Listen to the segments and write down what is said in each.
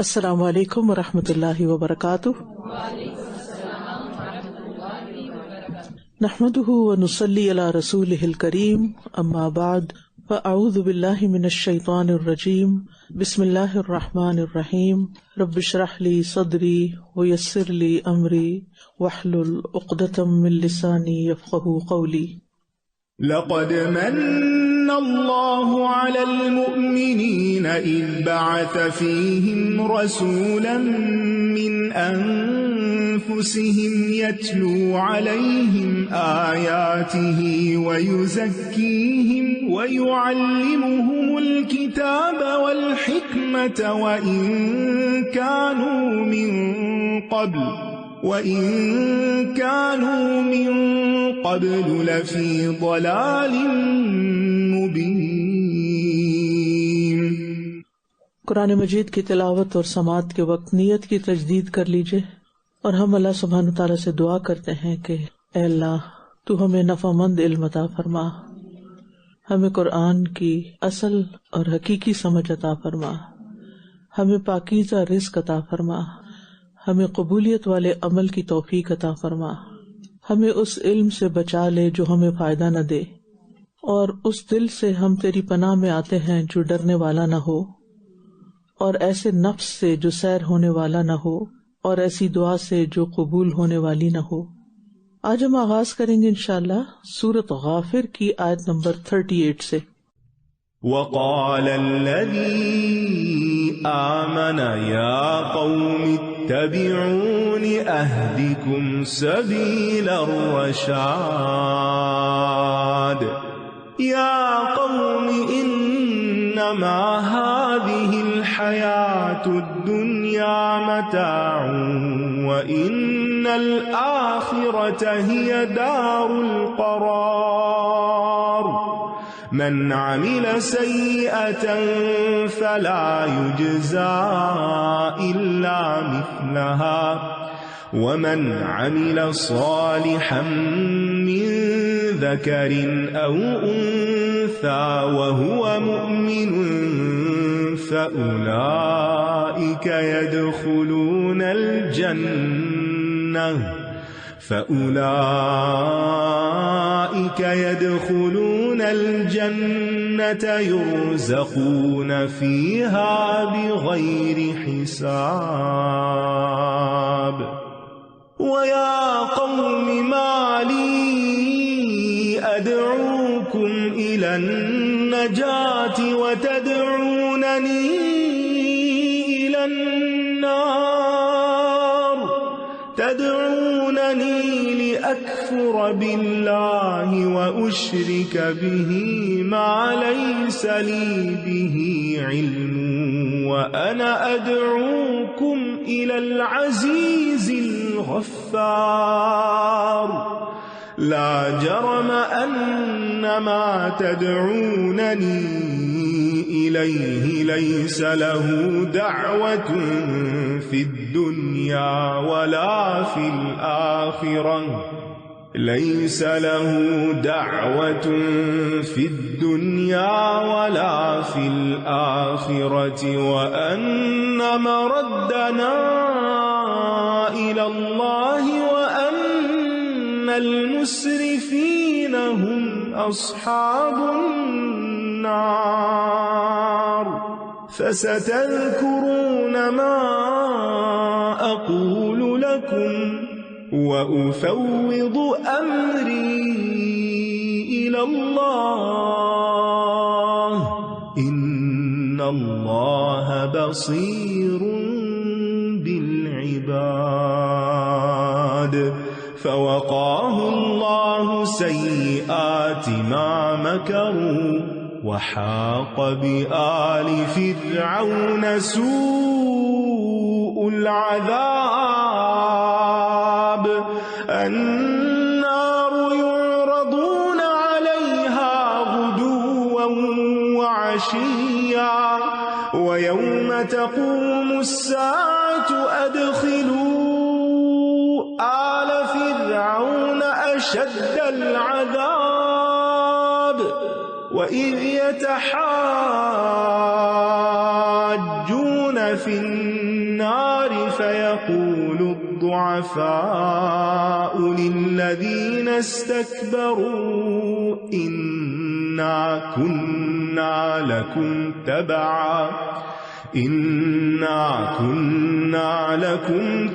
السلام علیکم ورحمۃ اللہ وبرکاتہ۔ نحمده ونصلی علی رسولہ الکریم، اما بعد فاعوذ باللہ من الشیطان الرجیم، بسم اللہ الرحمن الرحیم، رب اشرح لی صدری ویسر لی امری واحلل عقدۃ من لسانی یفقہوا قولی۔ لقد من الله على المؤمنين إذ بعث فيهم رسولا من أنفسهم يتلو عليهم آياته ويزكيهم ويعلمهم الكتاب والحكمة وإن كانوا من قبل لفی ضلال مبین۔ قرآن مجید کی تلاوت اور سماعت کے وقت نیت کی تجدید کر لیجئے، اور ہم اللہ سبحانہ تعالیٰ سے دعا کرتے ہیں کہ اے اللہ تو ہمیں نفع مند علم عطا فرما، ہمیں قرآن کی اصل اور حقیقی سمجھ عطا فرما، ہمیں پاکیزہ رزق عطا فرما، ہمیں قبولیت والے عمل کی توفیق عطا فرما، ہمیں اس علم سے بچا لے جو ہمیں فائدہ نہ دے، اور اس دل سے ہم تیری پناہ میں آتے ہیں جو ڈرنے والا نہ ہو، اور ایسے نفس سے جو سیر ہونے والا نہ ہو، اور ایسی دعا سے جو قبول ہونے والی نہ ہو۔ آج ہم آغاز کریں گے انشاءاللہ سورۃ غافر کی آیت نمبر 38 سے۔ وقال الذي آمن يا قوم اتبعون أهدكم سبيل الرشاد يا قوم إنما هذه الحياة الدنيا متاع وإن الآخرة هي دار القرار من عمل سيئة فلا يجزى إلا مثلها ومن عمل صالحا من ذكر أو أنثى وهو مؤمن فأولئك يدخلون الجنة يرزقون فيها بغير حساب ويا قوم ما لي أدعوكم إلى النجاة وتدعونني إلى النار تدعونني لأكفر بالله وأشرك به ما ليس لي به علم وأنا أدعوكم إلى العزيز الغفار لا جرم أن ما تدعونني إليه ليس له دعوة في الدنيا ولا في الآخرة وأن مردنا إلى الله وأن المسرفين هم أصحاب النار فستذكرون ما أقول لكم وأفوض أمري إلى الله إن الله بصير بالعباد فوقاه الله سيئات ما مكروا وحاق بآل فرعون سوء العذاب النار يعرضون عليها غدوا وعشيا ويوم تقوم الساعة أدخلوا آل فرعون أشد العذاب وإذ يتحاجون في النار النار فيقول الضعفاء للذين استكبروا إنا كنا لكم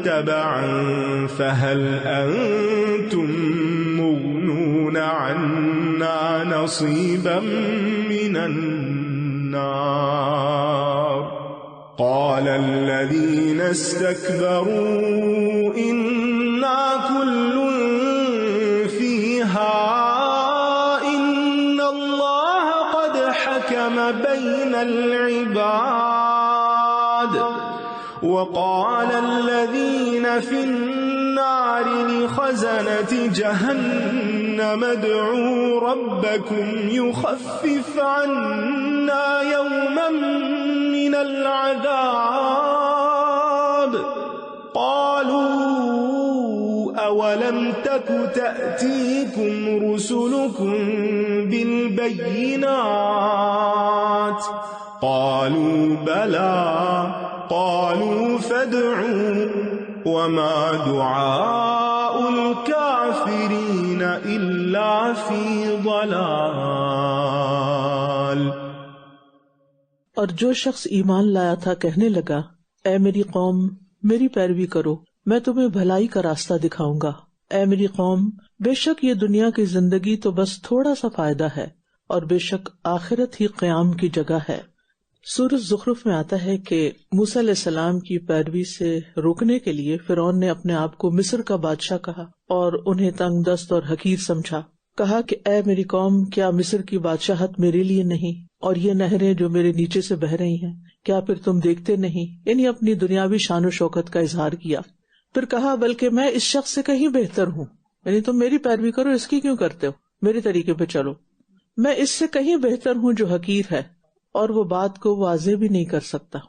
تبعا فهل أنتم مغنون عنا نصيبا من النار قال الذين استكبروا إنا كل فيها إن الله قد حكم بين العباد وقال الذين في النار لخزنة جهنم ادعوا ربكم يخفف عنا يوما من العذاب قالوا أولم تك تأتيكم رسلكم بالبينات قالوا بلى قالوا فادعوا وما دعاء الكافرين إلا في ضلال۔ اور جو شخص ایمان لایا تھا کہنے لگا، اے میری قوم میری پیروی کرو، میں تمہیں بھلائی کا راستہ دکھاؤں گا۔ اے میری قوم، بے شک یہ دنیا کی زندگی تو بس تھوڑا سا فائدہ ہے، اور بے شک آخرت ہی قیام کی جگہ ہے۔ سورۃ زخرف میں آتا ہے کہ موسیٰ علیہ السلام کی پیروی سے روکنے کے لیے فرعون نے اپنے آپ کو مصر کا بادشاہ کہا اور انہیں تنگ دست اور حقیر سمجھا۔ کہا کہ اے میری قوم، کیا مصر کی بادشاہت میرے لیے نہیں، اور یہ نہریں جو میرے نیچے سے بہہ رہی ہیں کیا پھر تم دیکھتے نہیں؟ یعنی اپنی دنیاوی شان و شوکت کا اظہار کیا۔ پھر کہا بلکہ میں اس شخص سے کہیں بہتر ہوں، یعنی تم میری پیروی کرو، اس کی کیوں کرتے ہو، میرے طریقے پہ چلو، میں اس سے کہیں بہتر ہوں جو حقیر ہے اور وہ بات کو واضح بھی نہیں کر سکتا۔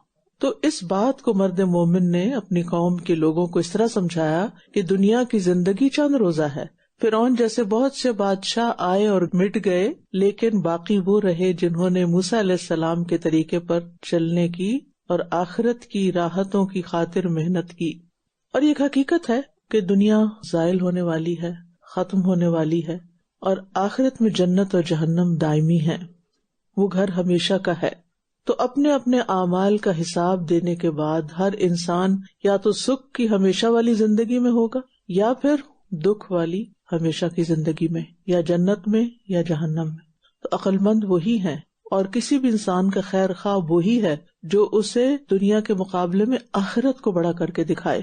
تو اس بات کو مرد مومن نے اپنی قوم کے لوگوں کو اس طرح سمجھایا کہ دنیا کی زندگی چند روزہ ہے۔ فرعون جیسے بہت سے بادشاہ آئے اور مٹ گئے، لیکن باقی وہ رہے جنہوں نے موسیٰ علیہ السلام کے طریقے پر چلنے کی اور آخرت کی راحتوں کی خاطر محنت کی۔ اور یہ حقیقت ہے کہ دنیا زائل ہونے والی ہے، ختم ہونے والی ہے، اور آخرت میں جنت اور جہنم دائمی ہے، وہ گھر ہمیشہ کا ہے۔ تو اپنے اپنے اعمال کا حساب دینے کے بعد ہر انسان یا تو سکھ کی ہمیشہ والی زندگی میں ہوگا یا پھر دکھ والی ہمیشہ کی زندگی میں، یا جنت میں یا جہنم میں۔ تو عقل مند وہی ہے، اور کسی بھی انسان کا خیر خواہ وہی ہے جو اسے دنیا کے مقابلے میں آخرت کو بڑا کر کے دکھائے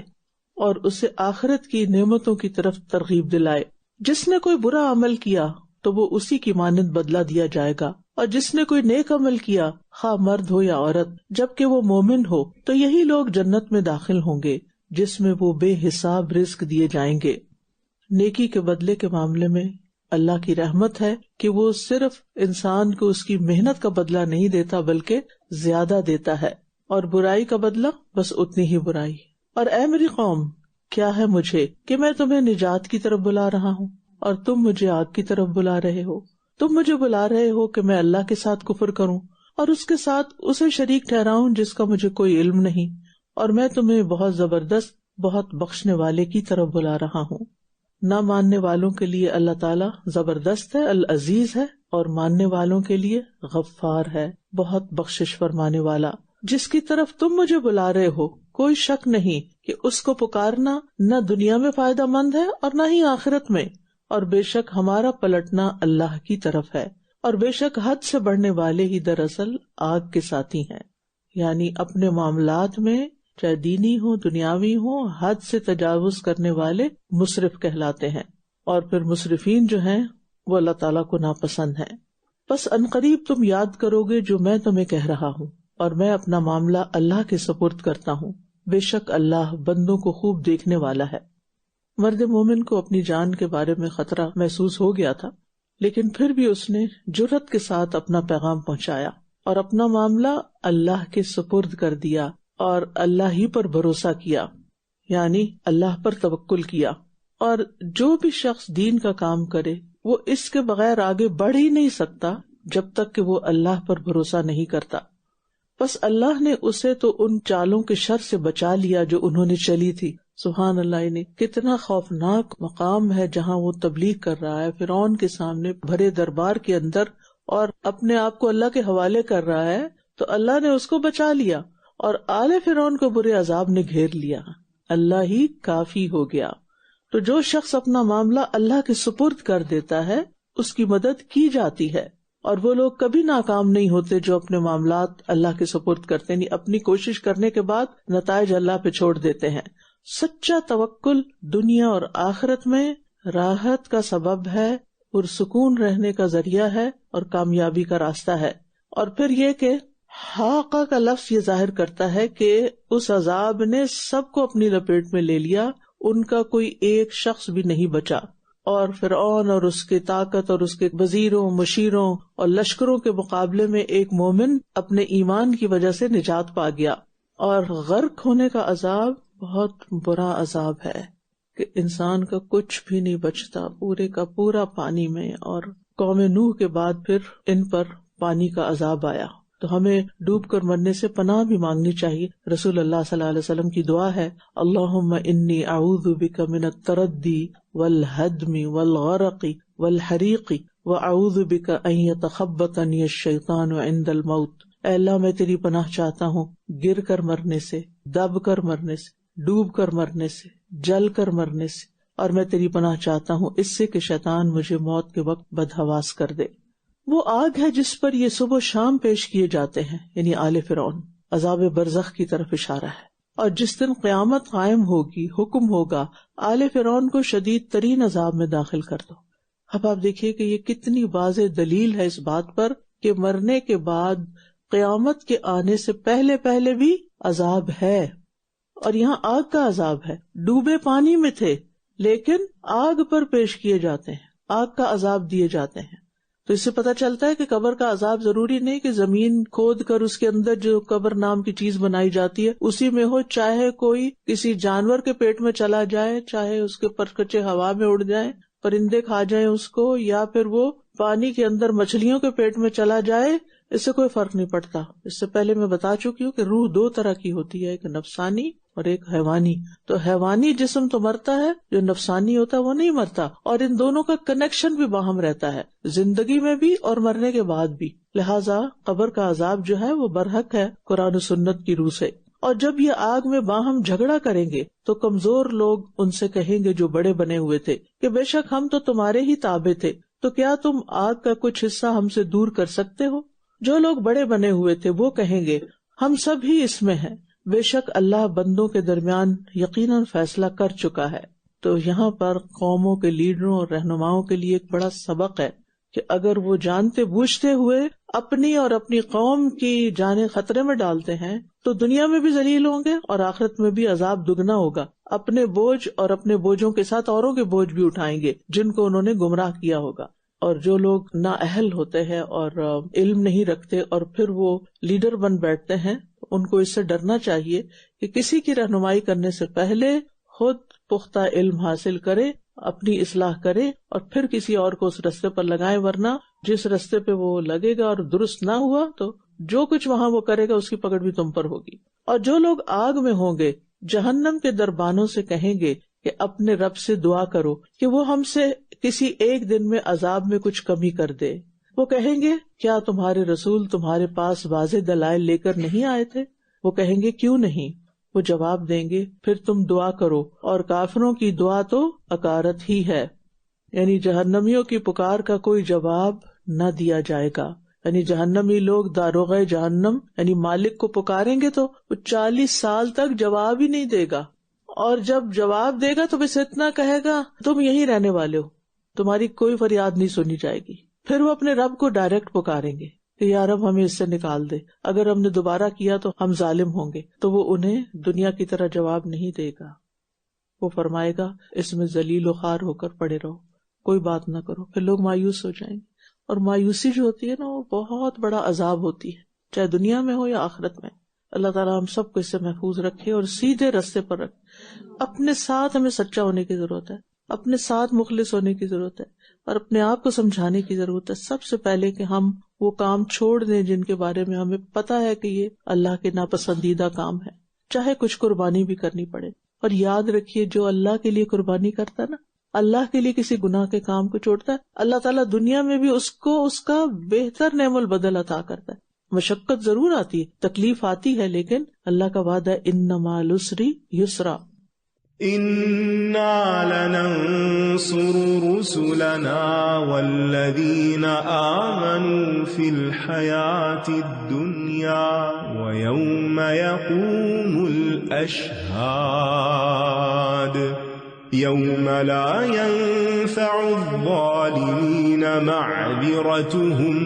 اور اسے آخرت کی نعمتوں کی طرف ترغیب دلائے۔ جس نے کوئی برا عمل کیا تو وہ اسی کی مانند بدلہ دیا جائے گا، اور جس نے کوئی نیک عمل کیا، خواہ مرد ہو یا عورت، جبکہ وہ مومن ہو، تو یہی لوگ جنت میں داخل ہوں گے جس میں وہ بے حساب رزق دیے جائیں گے۔ نیکی کے بدلے کے معاملے میں اللہ کی رحمت ہے کہ وہ صرف انسان کو اس کی محنت کا بدلہ نہیں دیتا بلکہ زیادہ دیتا ہے، اور برائی کا بدلہ بس اتنی ہی برائی۔ اور اے میری قوم، کیا ہے مجھے کہ میں تمہیں نجات کی طرف بلا رہا ہوں اور تم مجھے آگ کی طرف بلا رہے ہو؟ تم مجھے بلا رہے ہو کہ میں اللہ کے ساتھ کفر کروں اور اس کے ساتھ اسے شریک ٹھہراؤں جس کا مجھے کوئی علم نہیں، اور میں تمہیں بہت زبردست، بہت بخشنے والے کی طرف بلا رہا ہوں۔ نہ ماننے والوں کے لیے اللہ تعالیٰ زبردست ہے، العزیز ہے، اور ماننے والوں کے لیے غفار ہے، بہت بخشش فرمانے والا۔ جس کی طرف تم مجھے بلا رہے ہو کوئی شک نہیں کہ اس کو پکارنا نہ دنیا میں فائدہ مند ہے اور نہ ہی آخرت میں، اور بے شک ہمارا پلٹنا اللہ کی طرف ہے، اور بے شک حد سے بڑھنے والے ہی دراصل آگ کے ساتھی ہیں۔ یعنی اپنے معاملات میں چاہے دینی ہو دنیاوی ہو، حد سے تجاوز کرنے والے مسرف کہلاتے ہیں، اور پھر مسرفین جو ہیں وہ اللہ تعالیٰ کو ناپسند ہیں۔ بس عنقریب تم یاد کرو گے جو میں تمہیں کہہ رہا ہوں، اور میں اپنا معاملہ اللہ کے سپرد کرتا ہوں، بے شک اللہ بندوں کو خوب دیکھنے والا ہے۔ مرد مومن کو اپنی جان کے بارے میں خطرہ محسوس ہو گیا تھا، لیکن پھر بھی اس نے جرأت کے ساتھ اپنا پیغام پہنچایا اور اپنا معاملہ اللہ کے سپرد کر دیا اور اللہ ہی پر بھروسہ کیا، یعنی اللہ پر توکل کیا۔ اور جو بھی شخص دین کا کام کرے وہ اس کے بغیر آگے بڑھ ہی نہیں سکتا جب تک کہ وہ اللہ پر بھروسہ نہیں کرتا۔ بس اللہ نے اسے تو ان چالوں کے شر سے بچا لیا جو انہوں نے چلی تھی. سبحان اللہ. نے کتنا خوفناک مقام ہے جہاں وہ تبلیغ کر رہا ہے فرعون کے سامنے بھرے دربار کے اندر، اور اپنے آپ کو اللہ کے حوالے کر رہا ہے، تو اللہ نے اس کو بچا لیا اور آل فرعون کو برے عذاب نے گھیر لیا. اللہ ہی کافی ہو گیا. تو جو شخص اپنا معاملہ اللہ کے سپرد کر دیتا ہے اس کی مدد کی جاتی ہے، اور وہ لوگ کبھی ناکام نہیں ہوتے جو اپنے معاملات اللہ کے سپرد کرتے، نہیں اپنی کوشش کرنے کے بعد نتائج اللہ پہ چھوڑ دیتے ہیں. سچا توکل دنیا اور آخرت میں راحت کا سبب ہے، پرسکون رہنے کا ذریعہ ہے اور کامیابی کا راستہ ہے. اور پھر یہ کہ حاقہ کا لفظ یہ ظاہر کرتا ہے کہ اس عذاب نے سب کو اپنی لپیٹ میں لے لیا، ان کا کوئی ایک شخص بھی نہیں بچا. اور فرعون اور اس کی طاقت اور اس کے وزیروں، مشیروں اور لشکروں کے مقابلے میں ایک مومن اپنے ایمان کی وجہ سے نجات پا گیا. اور غرق ہونے کا عذاب بہت برا عذاب ہے کہ انسان کا کچھ بھی نہیں بچتا، پورے کا پورا پانی میں. اور قوم نوح کے بعد پھر ان پر پانی کا عذاب آیا، تو ہمیں ڈوب کر مرنے سے پناہ بھی مانگنی چاہیے. رسول اللہ صلی اللہ علیہ وسلم کی دعا ہے، اللہم انی اعوذ بک من التردی والہدم والغرق والحریق واعوذ بک ان یتخبطنی الشیطان عند الموت. اے اللہ میں تیری پناہ چاہتا ہوں گر کر مرنے سے، دب کر مرنے سے، ڈوب کر مرنے سے، جل کر مرنے سے، اور میں تیری پناہ چاہتا ہوں اس سے کہ شیطان مجھے موت کے وقت بدحواس کر دے. وہ آگ ہے جس پر یہ صبح و شام پیش کیے جاتے ہیں، یعنی آل فرعون. عذاب برزخ کی طرف اشارہ ہے. اور جس دن قیامت قائم ہوگی حکم ہوگا آل فرعون کو شدید ترین عذاب میں داخل کر دو. اب آپ دیکھیے کہ یہ کتنی واضح دلیل ہے اس بات پر کہ مرنے کے بعد قیامت کے آنے سے پہلے پہلے بھی عذاب ہے. اور یہاں آگ کا عذاب ہے، ڈوبے پانی میں تھے لیکن آگ پر پیش کیے جاتے ہیں، آگ کا عذاب دیے جاتے ہیں. تو اس سے پتہ چلتا ہے کہ قبر کا عذاب ضروری نہیں کہ زمین کھود کر اس کے اندر جو قبر نام کی چیز بنائی جاتی ہے اسی میں ہو، چاہے کوئی کسی جانور کے پیٹ میں چلا جائے، چاہے اس کے پرکچے ہوا میں اڑ جائیں، پرندے کھا جائیں اس کو، یا پھر وہ پانی کے اندر مچھلیوں کے پیٹ میں چلا جائے، اس سے کوئی فرق نہیں پڑتا. اس سے پہلے میں بتا چکی ہوں کہ روح دو طرح کی ہوتی ہے، ایک نفسانی اور ایک حیوانی. تو حیوانی جسم تو مرتا ہے، جو نفسانی ہوتا ہے وہ نہیں مرتا، اور ان دونوں کا کنیکشن بھی باہم رہتا ہے، زندگی میں بھی اور مرنے کے بعد بھی. لہٰذا قبر کا عذاب جو ہے وہ برحق ہے قرآن و سنت کی روح سے. اور جب یہ آگ میں باہم جھگڑا کریں گے تو کمزور لوگ ان سے کہیں گے جو بڑے بنے ہوئے تھے کہ بے شک ہم تو تمہارے ہی تابع تھے، تو کیا تم آگ کا کچھ حصہ ہم سے دور کر سکتے ہو؟ جو لوگ بڑے بنے ہوئے تھے وہ کہیں گے ہم سب ہی اس میں ہیں، بے شک اللہ بندوں کے درمیان یقیناً فیصلہ کر چکا ہے. تو یہاں پر قوموں کے لیڈروں اور رہنماؤں کے لیے ایک بڑا سبق ہے کہ اگر وہ جانتے بوجھتے ہوئے اپنی اور اپنی قوم کی جانیں خطرے میں ڈالتے ہیں تو دنیا میں بھی ذلیل ہوں گے اور آخرت میں بھی عذاب دگنا ہوگا. اپنے بوجھ اور اپنے بوجھوں کے ساتھ اوروں کے بوجھ بھی اٹھائیں گے جن کو انہوں نے گمراہ کیا ہوگا. اور جو لوگ نااہل ہوتے ہیں اور علم نہیں رکھتے اور پھر وہ لیڈر بن بیٹھتے ہیں، ان کو اس سے ڈرنا چاہیے کہ کسی کی رہنمائی کرنے سے پہلے خود پختہ علم حاصل کرے، اپنی اصلاح کرے اور پھر کسی اور کو اس رستے پر لگائے، ورنہ جس رستے پہ وہ لگے گا اور درست نہ ہوا تو جو کچھ وہاں وہ کرے گا اس کی پکڑ بھی تم پر ہوگی. اور جو لوگ آگ میں ہوں گے جہنم کے دربانوں سے کہیں گے کہ اپنے رب سے دعا کرو کہ وہ ہم سے کسی ایک دن میں عذاب میں کچھ کمی کر دے. وہ کہیں گے کیا تمہارے رسول تمہارے پاس واضح دلائل لے کر نہیں آئے تھے؟ وہ کہیں گے کیوں نہیں؟ وہ جواب دیں گے پھر تم دعا کرو، اور کافروں کی دعا تو اکارت ہی ہے، یعنی جہنمیوں کی پکار کا کوئی جواب نہ دیا جائے گا. یعنی جہنمی لوگ داروغ جہنم یعنی مالک کو پکاریں گے تو وہ 40 سال تک جواب ہی نہیں دے گا، اور جب جواب دے گا تو بس اتنا کہے گا تم یہیں رہنے والے ہو، تمہاری کوئی فریاد نہیں سنی جائے گی. پھر وہ اپنے رب کو ڈائریکٹ پکاریں گے کہ یا رب ہمیں اس سے نکال دے، اگر ہم نے دوبارہ کیا تو ہم ظالم ہوں گے. تو وہ انہیں دنیا کی طرح جواب نہیں دے گا، وہ فرمائے گا اس میں ذلیل و خوار ہو کر پڑے رہو، کوئی بات نہ کرو. پھر لوگ مایوس ہو جائیں گے، اور مایوسی جو ہوتی ہے نا وہ بہت بڑا عذاب ہوتی ہے، چاہے دنیا میں ہو یا آخرت میں. اللہ تعالیٰ ہم سب کو اس سے محفوظ رکھے اور سیدھے راستے پر رکھے. اپنے ساتھ ہمیں سچا ہونے کی ضرورت ہے، اپنے ساتھ مخلص ہونے کی ضرورت ہے، اور اپنے آپ کو سمجھانے کی ضرورت ہے سب سے پہلے کہ ہم وہ کام چھوڑ دیں جن کے بارے میں ہمیں پتا ہے کہ یہ اللہ کے ناپسندیدہ کام ہے، چاہے کچھ قربانی بھی کرنی پڑے. اور یاد رکھیے جو اللہ کے لیے قربانی کرتا ہے نا، اللہ کے لیے کسی گناہ کے کام کو چھوڑتا ہے، اللہ تعالیٰ دنیا میں بھی اس کو اس کا بہتر نعم البدل عطا کرتا ہے. مشقت ضرور آتی ہے، تکلیف آتی ہے، لیکن اللہ کا وعدہ ہے ان مع العسر یسرا. إنا لننصر رسلنا والذين آمنوا في الحياة الدنيا ويوم يقوم الأشهاد يوم لا ينفع الظالمين معذرتهم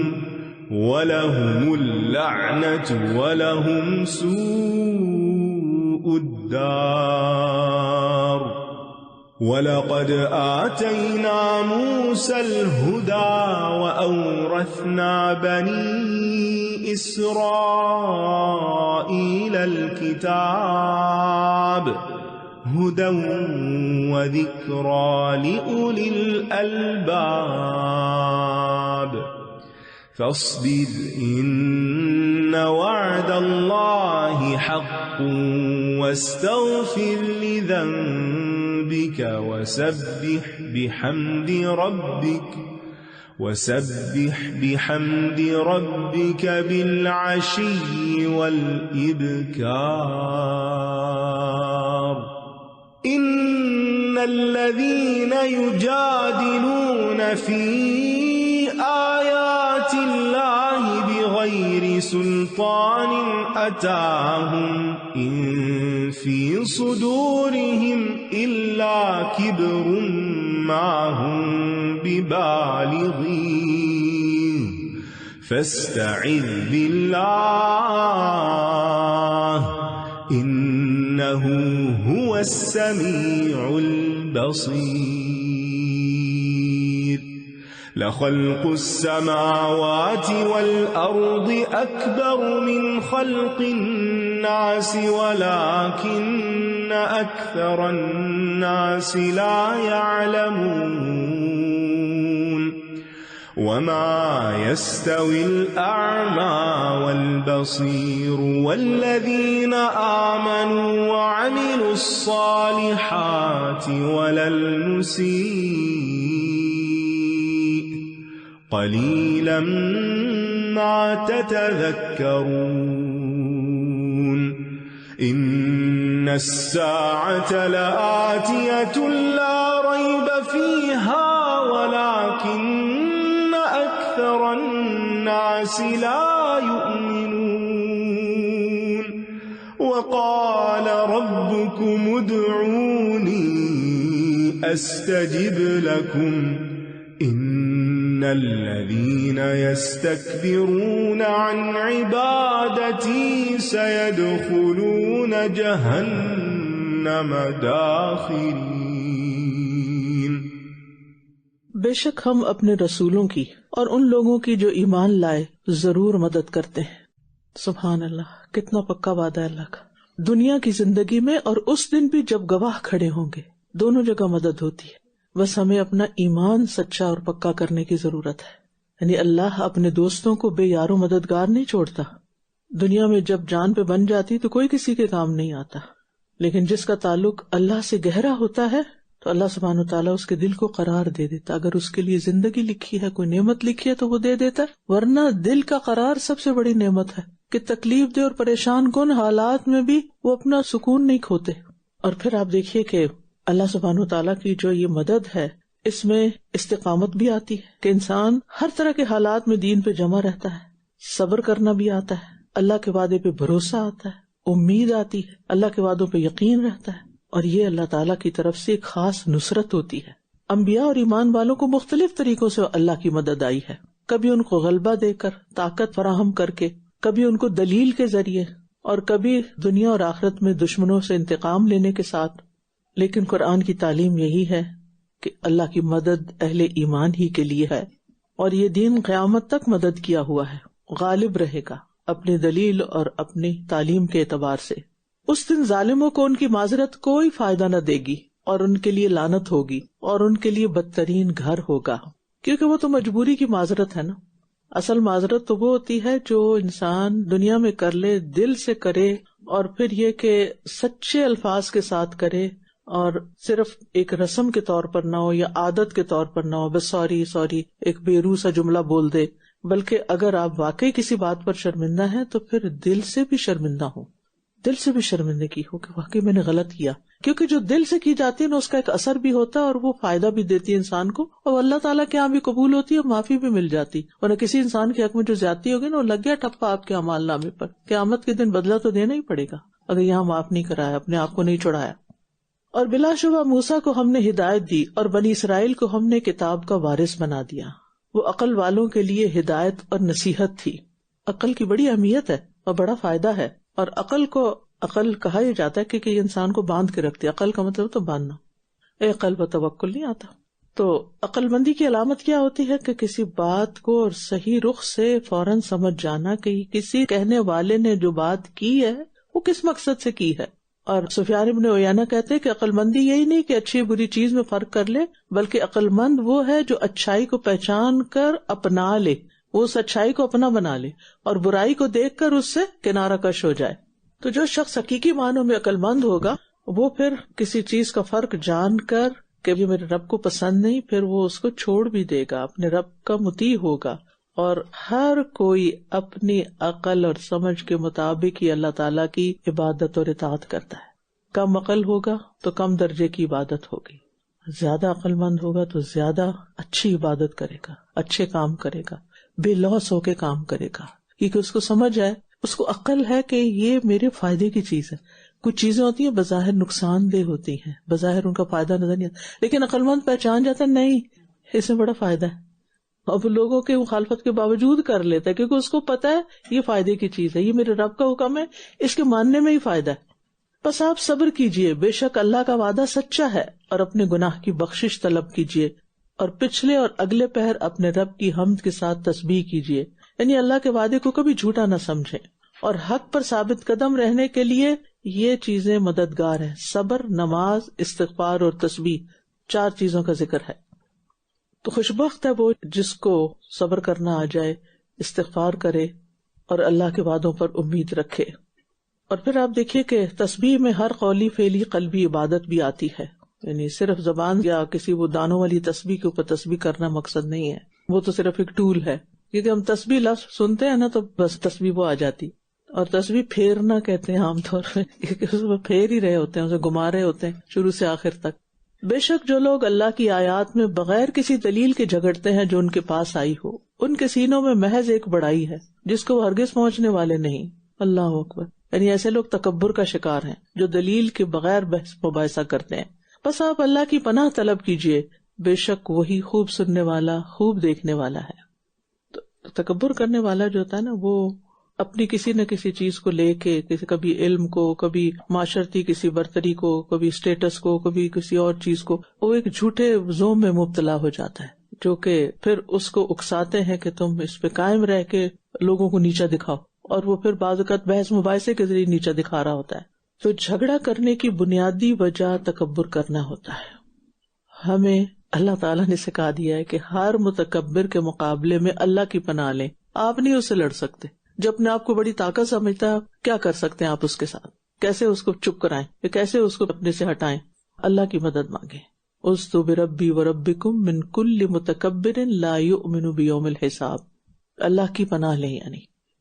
ولهم اللعنة ولهم سوء الدار. وَلَقَدْ آتَيْنَا مُوسَى الْهُدَى وَأَوْرَثْنَا بَنِي إِسْرَائِيلَ الْكِتَابَ هُدًى وَذِكْرَى لِأُولِي الْأَلْبَابِ. فاصبر إن وعد الله حق واستغفر لذنبك وسبح بحمد ربك بالعشي والإبكار. إن الذين يجادلون في آيات الله بغير سلطان أتاهم إن في صدورهم إلا كبر ما هم ببالغيه فاستعذ بالله إنه هو السميع البصير. لخلق السماوات والأرض أكبر من خلق الناس ولكن أكثر الناس لا يعلمون. وما يستوي الأعمى والبصير والذين آمنوا وعملوا الصالحات ولا المسيء قليلا ما تتذكرون. إن الساعة لآتية لا ريب فيها ولكن أكثر الناس لا يؤمنون. وقال ربكم ادعوني أستجب لكم إن الذين يستكبرون عن عبادتي سيدخلون جهنم داخرين. بے شک ہم اپنے رسولوں کی اور ان لوگوں کی جو ایمان لائے ضرور مدد کرتے ہیں. سبحان اللہ، کتنا پکا وعدہ ہے اللہ کا. دنیا کی زندگی میں اور اس دن بھی جب گواہ کھڑے ہوں گے، دونوں جگہ مدد ہوتی ہے. بس ہمیں اپنا ایمان سچا اور پکا کرنے کی ضرورت ہے. یعنی اللہ اپنے دوستوں کو بے یار و مددگار نہیں چھوڑتا. دنیا میں جب جان پہ بن جاتی تو کوئی کسی کے کام نہیں آتا، لیکن جس کا تعلق اللہ سے گہرا ہوتا ہے تو اللہ سبحانہ وتعالیٰ اس کے دل کو قرار دے دیتا. اگر اس کے لیے زندگی لکھی ہے، کوئی نعمت لکھی ہے تو وہ دے دیتا، ورنہ دل کا قرار سب سے بڑی نعمت ہے کہ تکلیف دے اور پریشان کن حالات میں بھی وہ اپنا سکون نہیں کھوتے. اور پھر آپ دیکھیے کہ اللہ سبحانہ وتعالیٰ کی جو یہ مدد ہے، اس میں استقامت بھی آتی ہے کہ انسان ہر طرح کے حالات میں دین پہ جمع رہتا ہے، صبر کرنا بھی آتا ہے، اللہ کے وعدے پہ بھروسہ آتا ہے، امید آتی ہے، اللہ کے وعدوں پہ یقین رہتا ہے. اور یہ اللہ تعالیٰ کی طرف سے ایک خاص نصرت ہوتی ہے. انبیاء اور ایمان والوں کو مختلف طریقوں سے اللہ کی مدد آئی ہے. کبھی ان کو غلبہ دے کر، طاقت فراہم کر کے، کبھی ان کو دلیل کے ذریعے، اور کبھی دنیا اور آخرت میں دشمنوں سے انتقام لینے کے ساتھ. لیکن قرآن کی تعلیم یہی ہے کہ اللہ کی مدد اہل ایمان ہی کے لیے ہے، اور یہ دین قیامت تک مدد کیا ہوا ہے، غالب رہے گا اپنی دلیل اور اپنی تعلیم کے اعتبار سے. اس دن ظالموں کو ان کی معذرت کوئی فائدہ نہ دے گی، اور ان کے لیے لعنت ہوگی، اور ان کے لیے بدترین گھر ہوگا، کیونکہ وہ تو مجبوری کی معذرت ہے نا. اصل معذرت تو وہ ہوتی ہے جو انسان دنیا میں کر لے، دل سے کرے، اور پھر یہ کہ سچے الفاظ کے ساتھ کرے اور صرف ایک رسم کے طور پر نہ ہو یا عادت کے طور پر نہ ہو، بس سوری سوری ایک بے روح سا جملہ بول دے، بلکہ اگر آپ واقعی کسی بات پر شرمندہ ہیں تو پھر دل سے بھی شرمندہ ہوں، دل سے بھی شرمندگی ہو کہ واقعی میں نے غلط کیا، کیونکہ جو دل سے کی جاتی ہے نا اس کا ایک اثر بھی ہوتا ہے اور وہ فائدہ بھی دیتی ہے انسان کو، اور اللہ تعالیٰ کے یہاں بھی قبول ہوتی ہے اور معافی بھی مل جاتی، اور کسی انسان کے حق میں جو زیادتی ہوگی نا وہ لگ گیا ٹھپا آپ کے اعمال نامے پر، قیامت کے دن بدلہ تو دینا ہی پڑے گا اگر یہاں معاف نہیں کرایا، اپنے آپ کو نہیں چھڑایا۔ اور بلا شبہ موسیٰ کو ہم نے ہدایت دی اور بنی اسرائیل کو ہم نے کتاب کا وارث بنا دیا، وہ عقل والوں کے لیے ہدایت اور نصیحت تھی۔ عقل کی بڑی اہمیت ہے اور بڑا فائدہ ہے، اور عقل کو عقل کہا ہی جاتا ہے کیونکہ یہ انسان کو باندھ کے رکھتی ہے، عقل کا مطلب تو باندھنا، اے قلب و توکل نہیں آتا۔ تو عقل مندی کی علامت کیا ہوتی ہے کہ کسی بات کو اور صحیح رخ سے فوراً سمجھ جانا کہ کسی کہنے والے نے جو بات کی ہے وہ کس مقصد سے کی ہے۔ اور سفیان ابن عیینہ کہتے ہیں کہ عقل مندی یہی نہیں کہ اچھی بری چیز میں فرق کر لے، بلکہ عقل مند وہ ہے جو اچھائی کو پہچان کر اپنا لے، وہ اس اچھائی کو اپنا بنا لے اور برائی کو دیکھ کر اس سے کنارہ کش ہو جائے۔ تو جو شخص حقیقی معنوں میں عقل مند ہوگا وہ پھر کسی چیز کا فرق جان کر کہ یہ میرے رب کو پسند نہیں، پھر وہ اس کو چھوڑ بھی دے گا، اپنے رب کا مطیع ہوگا۔ اور ہر کوئی اپنی عقل اور سمجھ کے مطابق ہی اللہ تعالیٰ کی عبادت اور اطاعت کرتا ہے۔ کم عقل ہوگا تو کم درجے کی عبادت ہوگی، زیادہ عقل مند ہوگا تو زیادہ اچھی عبادت کرے گا، اچھے کام کرے گا، بے لوث ہو کے کام کرے گا، کیونکہ اس کو سمجھ ہے، اس کو عقل ہے کہ یہ میرے فائدے کی چیز ہے۔ کچھ چیزیں ہوتی ہیں بظاہر نقصان دہ ہوتی ہیں، بظاہر ان کا فائدہ نظر نہیں آتا، لیکن عقل مند پہچان جاتا ہے نہیں اس میں بڑا فائدہ ہے، اب لوگوں کے مخالفت کے باوجود کر لیتا ہے کیونکہ اس کو پتا ہے یہ فائدے کی چیز ہے، یہ میرے رب کا حکم ہے، اس کے ماننے میں ہی فائدہ ہے۔ بس آپ صبر کیجئے، بے شک اللہ کا وعدہ سچا ہے، اور اپنے گناہ کی بخشش طلب کیجئے، اور پچھلے اور اگلے پہر اپنے رب کی حمد کے ساتھ تسبیح کیجئے، یعنی اللہ کے وعدے کو کبھی جھوٹا نہ سمجھیں، اور حق پر ثابت قدم رہنے کے لیے یہ چیزیں مددگار ہیں، صبر، نماز، استغفار اور تسبیح، 4 چیزوں کا ذکر ہے۔ تو خوشبخت ہے وہ جس کو صبر کرنا آ جائے، استغفار کرے اور اللہ کے وعدوں پر امید رکھے۔ اور پھر آپ دیکھیے کہ تسبیح میں ہر قولی فعلی قلبی عبادت بھی آتی ہے، یعنی صرف زبان یا کسی وہ دانوں والی تسبیح کے اوپر تسبیح کرنا مقصد نہیں ہے، وہ تو صرف ایک ٹول ہے، کیونکہ ہم تسبیح لفظ سنتے ہیں نا تو بس تسبیح وہ آ جاتی، اور تسبیح پھیرنا کہتے ہیں عام طور پہ، کیونکہ اس میں پھیر ہی رہے ہوتے ہیں، اسے گھما رہے ہوتے ہیں شروع سے آخر تک۔ بے شک جو لوگ اللہ کی آیات میں بغیر کسی دلیل کے جھگڑتے ہیں جو ان کے پاس آئی ہو، ان کے سینوں میں محض ایک بڑائی ہے جس کو وہ ہرگز پہنچنے والے نہیں۔ اللہ اکبر، یعنی ایسے لوگ تکبر کا شکار ہیں جو دلیل کے بغیر بحث مباحثہ کرتے ہیں۔ بس آپ اللہ کی پناہ طلب کیجئے، بے شک وہی خوب سننے والا، خوب دیکھنے والا ہے۔ تو تکبر کرنے والا جو ہوتا ہے نا، وہ اپنی کسی نہ کسی چیز کو لے کے، کبھی علم کو، کبھی معاشرتی کسی برتری کو، کبھی اسٹیٹس کو، کبھی کسی اور چیز کو، وہ ایک جھوٹے زوم میں مبتلا ہو جاتا ہے جو کہ پھر اس کو اکساتے ہیں کہ تم اس پہ قائم رہ کے لوگوں کو نیچا دکھاؤ، اور وہ پھر بعض اوقات بحث مباحثے کے ذریعے نیچا دکھا رہا ہوتا ہے۔ تو جھگڑا کرنے کی بنیادی وجہ تکبر کرنا ہوتا ہے۔ ہمیں اللہ تعالیٰ نے سکھا دیا ہے کہ ہر متکبر کے مقابلے میں اللہ کی پناہ لیں، آپ نہیں اس سے لڑ سکتے۔ جو اپنے آپ کو بڑی طاقت سمجھتا ہے، کیا کر سکتے ہیں آپ اس کے ساتھ؟ کیسے اس کو چپ کرائیں یا کیسے اس کو اپنے سے ہٹائیں؟ اللہ کی مدد مانگیں۔ اُسْتُ بِرَبِّي وَرَبِّكُمْ مِنْ كُلِّ مُتَكَبِّرٍ لَا يُؤْمِنُ بِيَوْمِ الْحِسَابِ، اللہ کی پناہ لیں۔ یعنی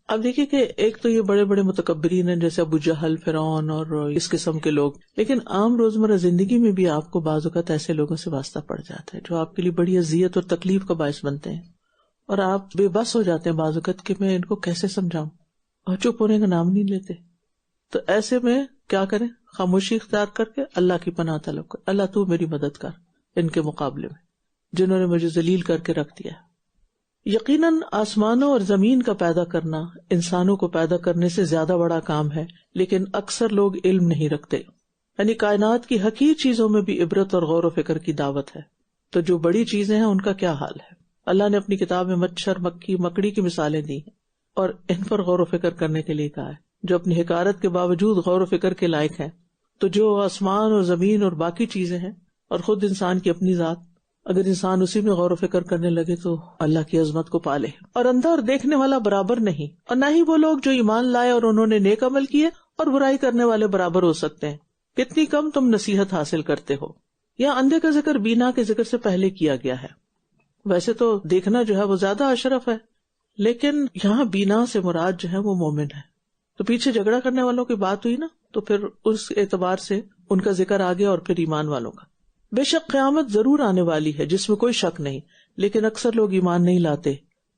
اب دیکھیے کہ ایک تو یہ بڑے بڑے متکبرین ہیں جیسے ابو جہل، فرعون اور اس قسم کے لوگ، لیکن عام روزمرہ زندگی میں بھی آپ کو بعض اوقات ایسے لوگوں سے واسطہ پڑ جاتا ہے جو آپ کے لیے بڑی اذیت اور تکلیف کا باعث بنتے ہیں، اور آپ بے بس ہو جاتے ہیں بعض اوقات کہ میں ان کو کیسے سمجھاؤں، اور چپ ہونے کا نام نہیں لیتے۔ تو ایسے میں کیا کریں؟ خاموشی اختیار کر کے اللہ کی پناہ طلب کر، اللہ تو میری مدد کر ان کے مقابلے میں جنہوں نے مجھے ذلیل کر کے رکھ دیا۔ یقیناً آسمانوں اور زمین کا پیدا کرنا انسانوں کو پیدا کرنے سے زیادہ بڑا کام ہے، لیکن اکثر لوگ علم نہیں رکھتے۔ یعنی کائنات کی حقیر چیزوں میں بھی عبرت اور غور و فکر کی دعوت ہے، تو جو بڑی چیزیں ہیں ان کا کیا حال ہے؟ اللہ نے اپنی کتاب میں مچھر، مکھی، مکڑی کی مثالیں دی ہیں اور ان پر غور و فکر کرنے کے لیے کہا ہے، جو اپنی حقارت کے باوجود غور و فکر کے لائق ہیں۔ تو جو آسمان اور زمین اور باقی چیزیں ہیں اور خود انسان کی اپنی ذات، اگر انسان اسی میں غور و فکر کرنے لگے تو اللہ کی عظمت کو پالے. اور اندھا اور دیکھنے والا برابر نہیں، اور نہ ہی وہ لوگ جو ایمان لائے اور انہوں نے نیک عمل کیے اور برائی کرنے والے برابر ہو سکتے ہیں. کتنی کم تم نصیحت حاصل کرتے ہو. یہاں اندھے کا ذکر بینا کے ذکر سے پہلے کیا گیا ہے. ویسے تو دیکھنا جو ہے وہ زیادہ اشرف ہے، لیکن یہاں بینا سے مراد جو ہے وہ مومن ہے. تو پیچھے جھگڑا کرنے والوں کی بات ہوئی نا، تو پھر اس اعتبار سے ان کا ذکر آ گیا، اور پھر ایمان والوں کا. بے شک قیامت ضرور آنے والی ہے جس میں کوئی شک نہیں، لیکن اکثر لوگ ایمان نہیں لاتے.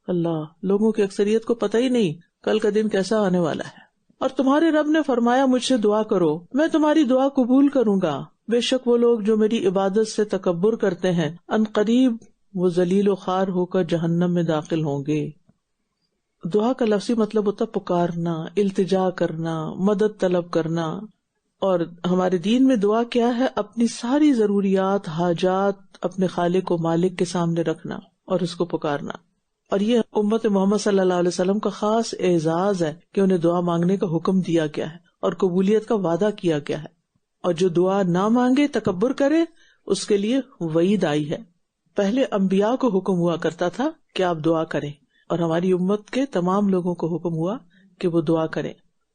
اللہ، لوگوں کی اکثریت کو پتہ ہی نہیں کل کا دن کیسا آنے والا ہے. اور تمہارے رب نے فرمایا مجھ سے دعا کرو، میں تمہاری دعا قبول کروں گا. بے شک وہ لوگ جو میری عبادت سے تکبر کرتے ہیں ان قریب وہ ذلیل و خوار ہو کر جہنم میں داخل ہوں گے. دعا کا لفظی مطلب ہوتا پکارنا، التجا کرنا، مدد طلب کرنا. اور ہمارے دین میں دعا کیا ہے؟ اپنی ساری ضروریات، حاجات اپنے خالق و مالک کے سامنے رکھنا اور اس کو پکارنا. اور یہ امت محمد صلی اللہ علیہ وسلم کا خاص اعزاز ہے کہ انہیں دعا مانگنے کا حکم دیا گیا ہے اور قبولیت کا وعدہ کیا گیا ہے. اور جو دعا نہ مانگے، تکبر کرے، اس کے لیے وعید آئی ہے. پہلے انبیاء کو حکم ہوا کرتا تھا کہ آپ دعا کریں، اور ہماری امت کے تمام لوگوں کو حکم ہوا کہ وہ دعا کریں.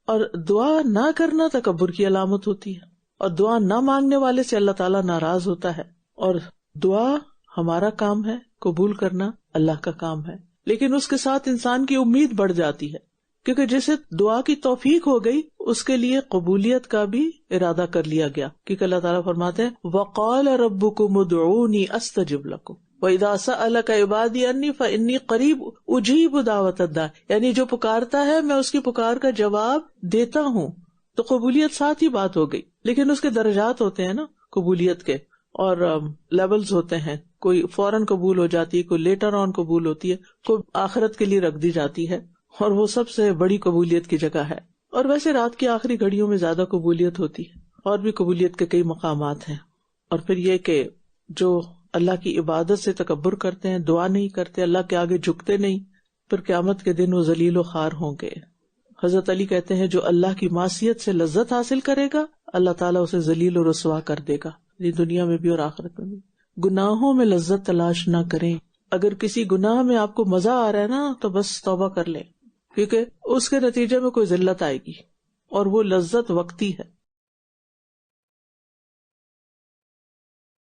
اور دعا نہ کرنا تکبر کی علامت ہوتی ہے، اور دعا نہ مانگنے والے سے اللہ تعالیٰ ناراض ہوتا ہے. اور دعا ہمارا کام ہے، قبول کرنا اللہ کا کام ہے، لیکن اس کے ساتھ انسان کی امید بڑھ جاتی ہے، کیونکہ جسے دعا کی توفیق ہو گئی اس کے لیے قبولیت کا بھی ارادہ کر لیا گیا. کیونکہ اللہ تعالیٰ فرماتے ہیں وَقَالَ رَبُّكُمُ ادْعُونِي أَسْتَجِبْ لَكُمْ وَإِذَا سَأَلَكَ عِبَادِي عَنِّي فَإِنِّي قَرِيبٌ أُجِيبُ دَعْوَةَ الدَّاعِ، یعنی جو پکارتا ہے میں اس کی پکار کا جواب دیتا ہوں. تو قبولیت ساتھ ہی بات ہو گئی. لیکن اس کے درجات ہوتے ہیں نا قبولیت کے، اور لیولز ہوتے ہیں. کوئی فوراً قبول ہو جاتی ہے، کوئی لیٹر آن قبول ہوتی ہے، کوئی آخرت کے لیے رکھ دی جاتی ہے، اور وہ سب سے بڑی قبولیت کی جگہ ہے. اور ویسے رات کی آخری گھڑیوں میں زیادہ قبولیت ہوتی ہے، اور بھی قبولیت کے کئی مقامات ہیں. اور پھر یہ کہ جو اللہ کی عبادت سے تکبر کرتے ہیں، دعا نہیں کرتے، اللہ کے آگے جھکتے نہیں، پھر قیامت کے دن وہ ذلیل و خوار ہوں گے. حضرت علی کہتے ہیں جو اللہ کی معصیت سے لذت حاصل کرے گا اللہ تعالیٰ اسے ذلیل و رسوا کر دے گا، یہ دنیا میں بھی اور آخرت میں بھی. گناہوں میں لذت تلاش نہ کریں. اگر کسی گناہ میں آپ کو مزہ آ رہا ہے نا تو بس توبہ کر لیں، کیونکہ اس کے نتیجے میں کوئی ذلت آئے گی، اور وہ لذت وقتی ہے.